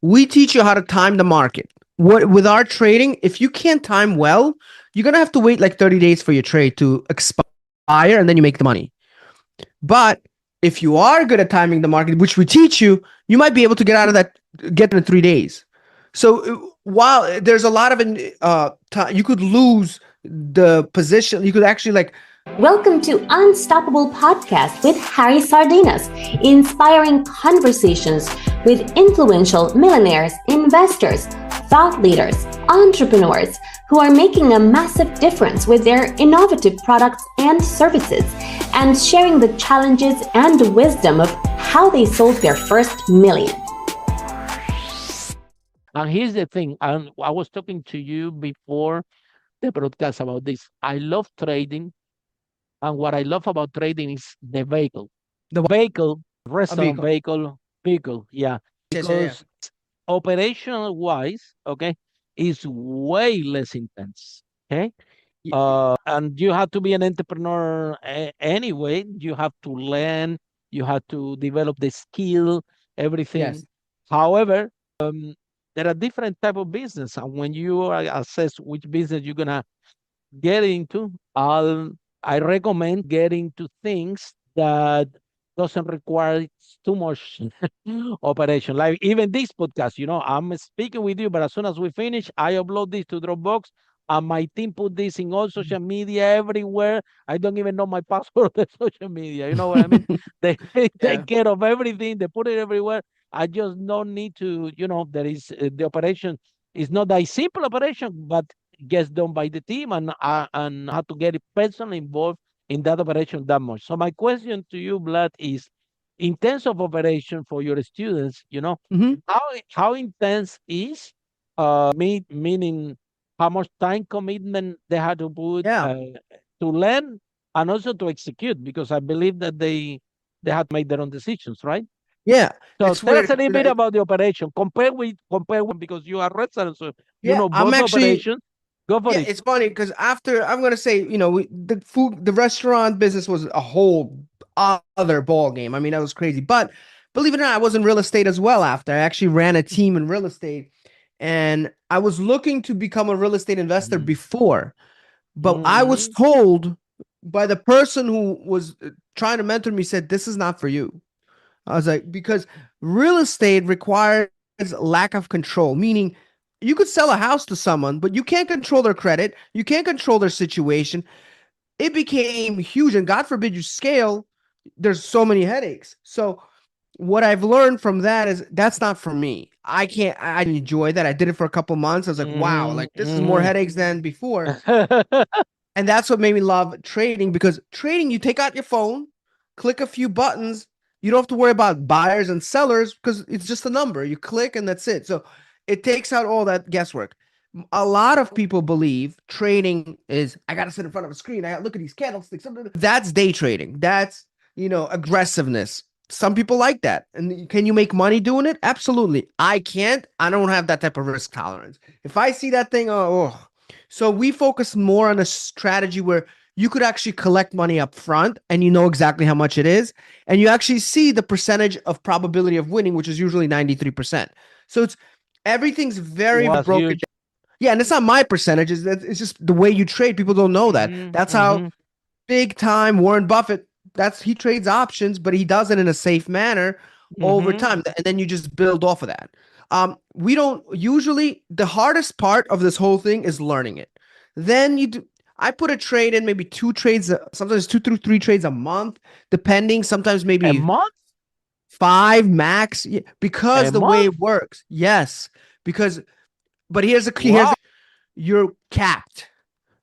We teach you how to time the market. With our trading, if you can't time well, you're gonna have to wait like 30 days for your trade to expire, and then you make the money. But if you are good at timing the market, which we teach you, you might be able to get in 3 days. So while there's a lot of you could lose the position. You could actually like. Welcome to Unstoppable Podcast with Harry Sardinas, inspiring conversations with influential millionaires, investors, thought leaders, entrepreneurs who are making a massive difference with their innovative products and services, and sharing the challenges and wisdom of how they sold their first million. And here's the thing, and I was talking to you before the broadcast about this. I love trading, and what I love about trading is the vehicle. The vehicle, a restaurant vehicle. vehicle, yeah. Yes, yeah, yeah. Because operational wise, okay, is way less intense. Okay. And you have to be an entrepreneur anyway. You have to learn, you have to develop the skill, everything. Yes. However, there are different type of business, and when you assess which business you're gonna get into, I recommend getting to things that doesn't require too much operation. Like even this podcast, I'm speaking with you, but as soon as we finish, I upload this to Dropbox, and my team put this in all social media everywhere. I don't even know my password of the social media. You know what I mean? They Yeah. take care of everything. They put it everywhere. I just don't need to, there is the operation is not a simple operation, but gets done by the team, and how to get it personally involved in that operation that much. So my question to you, Vlad, is in terms of operation for your students, Mm-hmm. how intense is meaning how much time commitment they had to put Yeah. to learn and also to execute, because I believe that they have to make their own decisions, right? Yeah. So It's tell weird. us a little bit about the operation. Compare with because you are restaurant, so you Yeah, know I'm both actually. operations. Go for Yeah, it. it's funny because after I'm gonna say, the restaurant business was a whole other ball game. I mean, that was crazy. But believe it or not, I was in real estate as well. After I actually ran a team in real estate, and I was looking to become a real estate investor before, but I was Mm-hmm. told by the person who was trying to mentor me, said this is not for you. I was like, because real estate requires lack of control, meaning you could sell a house to someone, but you can't control their credit. You can't control their situation. It became huge. And God forbid you scale, there's so many headaches. So, what I've learned from that is that's not for me. I can't, I didn't enjoy that. I did it for a couple months. I was like, wow, Mm-hmm. like this is more headaches than before. And that's what made me love trading, because trading, you take out your phone, click a few buttons. You don't have to worry about buyers and sellers because it's just a number. You click and that's it. So it takes out all that guesswork. A lot of people believe trading is I got to sit in front of a screen. I got to look at these candlesticks. That's day trading. That's, aggressiveness. Some people like that. And can you make money doing it? Absolutely. I can't. I don't have that type of risk tolerance. If I see that thing, so we focus more on a strategy where you could actually collect money up front and you know exactly how much it is. And you actually see the percentage of probability of winning, which is usually 93%. So everything's very Wow, that's broken. huge. Yeah, and it's not my percentages. It's just the way you trade. People don't know that. Mm-hmm. That's how Mm-hmm. big time Warren Buffett, he trades options, but he does it in a safe manner over Mm-hmm. time. And then you just build off of that. We don't usually, the hardest part of this whole thing is learning it. Then I put a trade in, maybe two trades, sometimes 2 through 3 trades a month, depending, sometimes A maybe month? five max, A because the way it month? works. Yes, because, but here's the key. Wow. You're capped.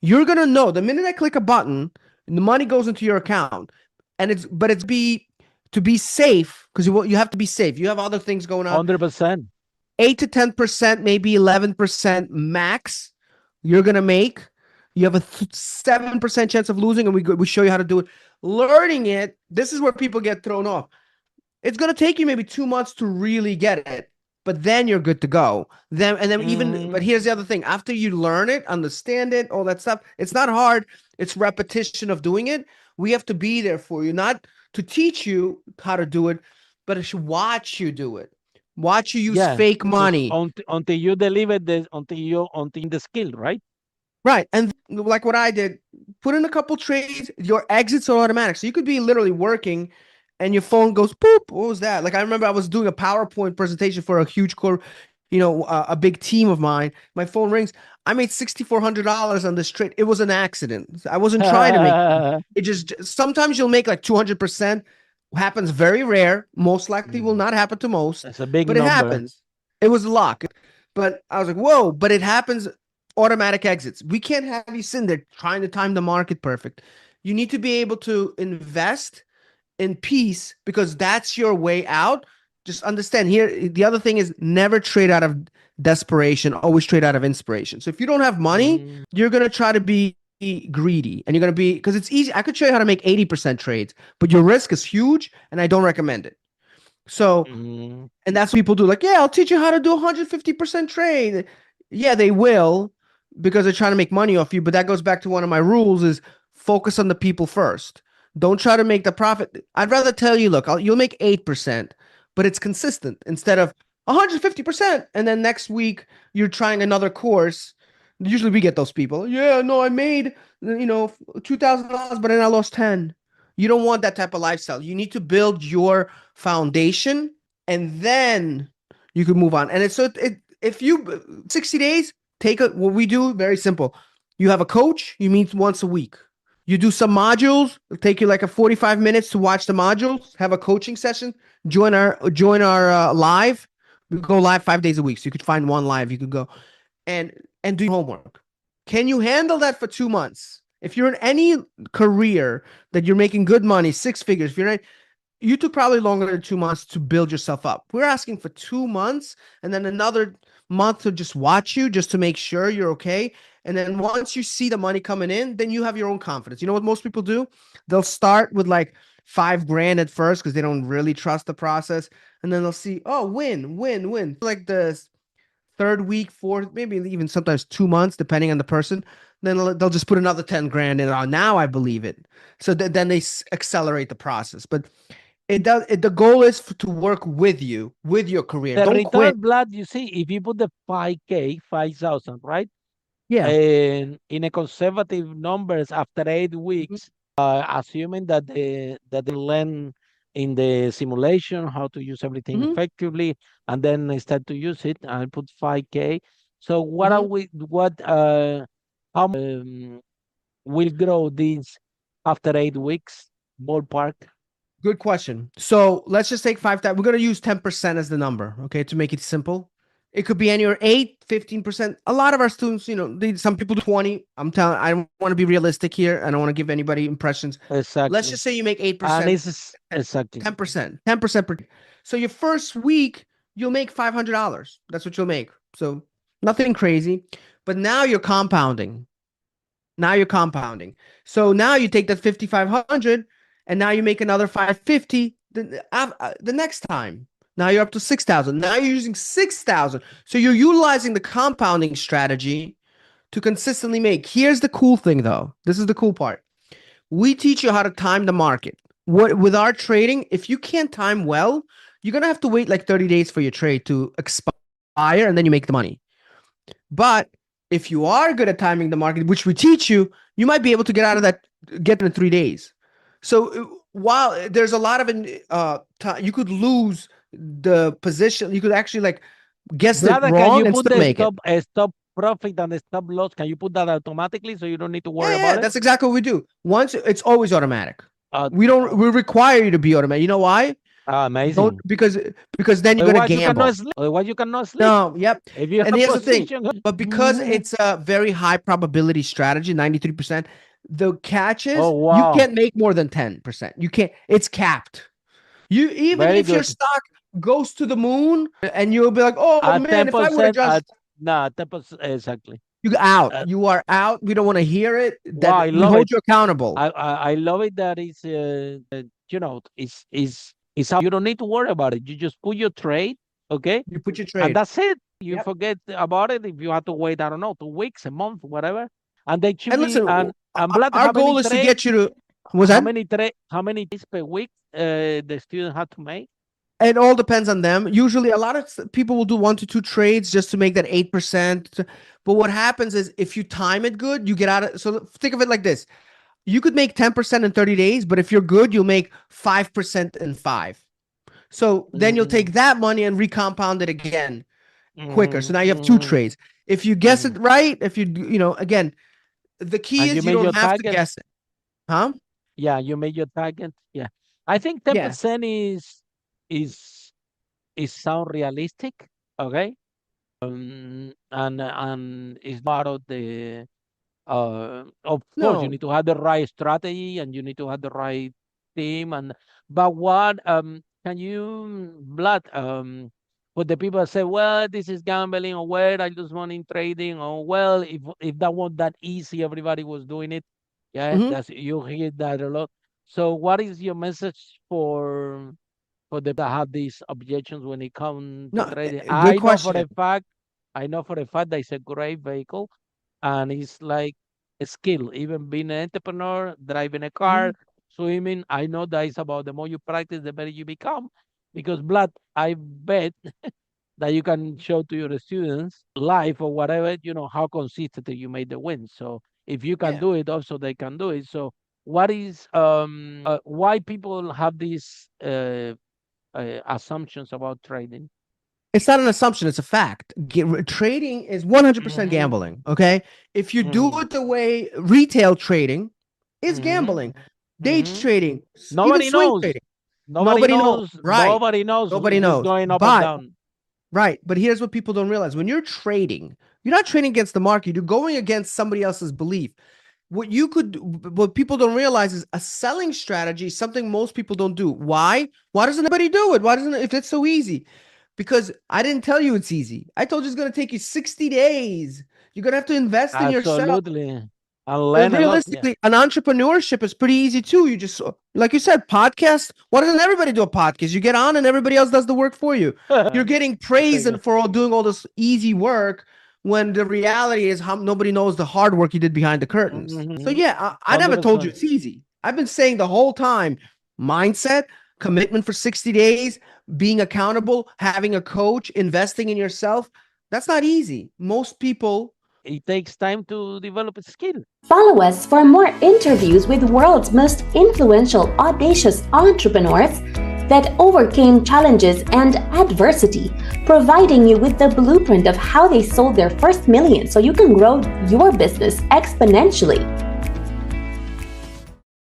You're gonna know the minute I click a button, and the money goes into your account, and it's be to be safe, because you have to be safe. You have other things going on. 100%. 8 to 10%, maybe 11% max. You're gonna make. You have a 7% chance of losing, and we show you how to do it. Learning it. This is where people get thrown off. It's gonna take you maybe 2 months to really get it, but then you're good to go. Mm-hmm. But here's the other thing: after you learn it, understand it, all that stuff, it's not hard. It's repetition of doing it. We have to be there for you, not to teach you how to do it, but to watch you do it. Watch you use Yeah. fake money. Until you deliver until the skill, right? Right. And like what I did, put in a couple trades, your exits are automatic. So you could be literally working and your phone goes boop. What was that? Like I remember I was doing a PowerPoint presentation for a huge a big team of mine. My phone rings. I made $6,400 on this trade. It was an accident. I wasn't trying to make it. Just sometimes you'll make like 200%. Happens very rare. Most likely will not happen to most, That's a big but it number. happens. It was luck. But I was like, whoa, but it happens automatic exits. We can't have you sitting there trying to time the market perfect. You need to be able to invest in peace because that's your way out. Just understand here. The other thing is never trade out of desperation, always trade out of inspiration. So if you don't have money, you're going to try to be greedy and you're going to be, because it's easy. I could show you how to make 80% trades, but your risk is huge and I don't recommend it. So, and that's what people do. Like, yeah, I'll teach you how to do 150% trade. Yeah, they will because they're trying to make money off you. But that goes back to one of my rules is focus on the people first. Don't try to make the profit. I'd rather tell you, look, you'll make 8%, but it's consistent instead of 150%. And then next week you're trying another course. Usually we get those people. Yeah, no, I made, $2,000, but then I lost 10. You don't want that type of lifestyle. You need to build your foundation and then you can move on. And if you 60 days, what we do, very simple. You have a coach, you meet once a week. You do some modules, it'll take you like a 45 minutes to watch the modules, have a coaching session, join our live. We go live 5 days a week. So you could find one live, you could go and do your homework. Can you handle that for 2 months? If you're in any career that you're making good money, six figures, if you're not, you took probably longer than 2 months to build yourself up. We're asking for 2 months and then another month to just watch you, just to make sure you're okay. And then once you see the money coming in, then you have your own confidence. You know what most people do? They'll start with like 5 grand at first because they don't really trust the process. And then they'll see, oh, win. Like the third week, fourth, maybe even sometimes 2 months, depending on the person. Then they'll just put another 10 grand in. Oh, now I believe it. So then they accelerate the process. But the goal is to work with you, with your career. The Don't quit. return, Vlad, you see, if you put the 5K, 5,000, right? Yeah. And in a conservative numbers after 8 weeks, assuming that they learn in the simulation how to use everything effectively, and then I start to use it, I put 5K. So what are we? How will grow these after 8 weeks? Ballpark. Good question. So let's just take 5,000. We're going to use 10% as the number, okay, to make it simple. It could be anywhere 8, 15%. A lot of our students, some people do 20. I'm telling, I don't want to be realistic here. I don't want to give anybody impressions. Exactly. Let's just say you make 8%. And it's exactly 10%. 10% per. So your first week, you'll make $500. That's what you'll make. So nothing crazy. But now you're compounding. So now you take that 5,500 and now you make another 550 the next time. Now you're up to 6,000. Now you're using 6,000. So you're utilizing the compounding strategy to consistently make. Here's the cool thing, though. This is the cool part. We teach you how to time the market. With our trading, if you can't time well, you're going to have to wait like 30 days for your trade to expire and then you make the money. But if you are good at timing the market, which we teach you, you might be able to get in 3 days. So while there's a lot of time, you could lose the position. You could actually like guess it wrong and still make it. Stop profit and the stop loss. Can you put that automatically so you don't need to worry about it? That's exactly what we do. Once it's always automatic. We require you to be automatic. You know why? Amazing. Because then you're gonna gamble. Otherwise you cannot sleep. No, yep. If you and here's the thing, but because it's a very high probability strategy, 93%, the catch is you can't make more than 10%. You can't. It's capped. If your stock goes to the moon, and you'll be like, oh man, if I would have just 10% exactly. You out. You are out. We don't want to hear it. That we hold you accountable. I love it that it's it's how you don't need to worry about it. You just put your trade, okay? You put your trade. And that's it. You forget about it if you have to wait, I don't know, 2 weeks, a month, whatever. And they should listen, Vlad, our goal is to get you to how many trades per week the student have to make? It all depends on them. Usually, a lot of people will do 1 to 2 trades just to make that 8%. But what happens is if you time it good, you get out of. So think of it like this: you could make 10% in 30 days, but if you're good, you'll make 5% in 5. So then you'll take that money and recompound it again quicker. So now you have 2 trades. If you guess it right, if again, the key is you don't have to guess it. Huh? Yeah, you made your target. Yeah. I think 10% is sound realistic. Okay. And it's part of the of course you need to have the right strategy and you need to have the right team. But what can you, Vlad, for the people that say, well, this is gambling, or well, I lose money in trading, or well, if that was that easy, everybody was doing it. Yeah, that's, you hear that a lot. So what is your message for the that have these objections when it comes to trading? Good question. I know for a fact that it's a great vehicle and it's like a skill, even being an entrepreneur, driving a car, swimming. I know that it's about the more you practice, the better you become. Because Vlad, I bet that you can show to your students live or whatever, how consistent you made the win. So if you can do it, also they can do it. So what is why people have these assumptions about trading? It's not an assumption, it's a fact. Trading is 100% gambling, okay? If you do it the way retail trading is gambling, day trading, even swing trading. Nobody knows. Right. Nobody knows. Nobody knows. Who's going up and down. Right. But here's what people don't realize. When you're trading, you're not trading against the market. You're going against somebody else's belief. What people don't realize is a selling strategy is something most people don't do. Why? Why doesn't anybody do it? If it's so easy? Because I didn't tell you it's easy. I told you it's going to take you 60 days. You're going to have to invest in yourself. Absolutely. And realistically, an entrepreneurship is pretty easy too. You just, like you said, podcast. Why doesn't everybody do a podcast? You get on and everybody else does the work for you. You're getting praised for doing all this easy work when the reality is nobody knows the hard work you did behind the curtains. So yeah, I never told you it's easy. I've been saying the whole time, mindset, commitment for 60 days, being accountable, having a coach, investing in yourself. That's not easy. Most people... It takes time to develop a skill. Follow us for more interviews with world's most influential, audacious entrepreneurs that overcame challenges and adversity, providing you with the blueprint of how they sold their first million so you can grow your business exponentially.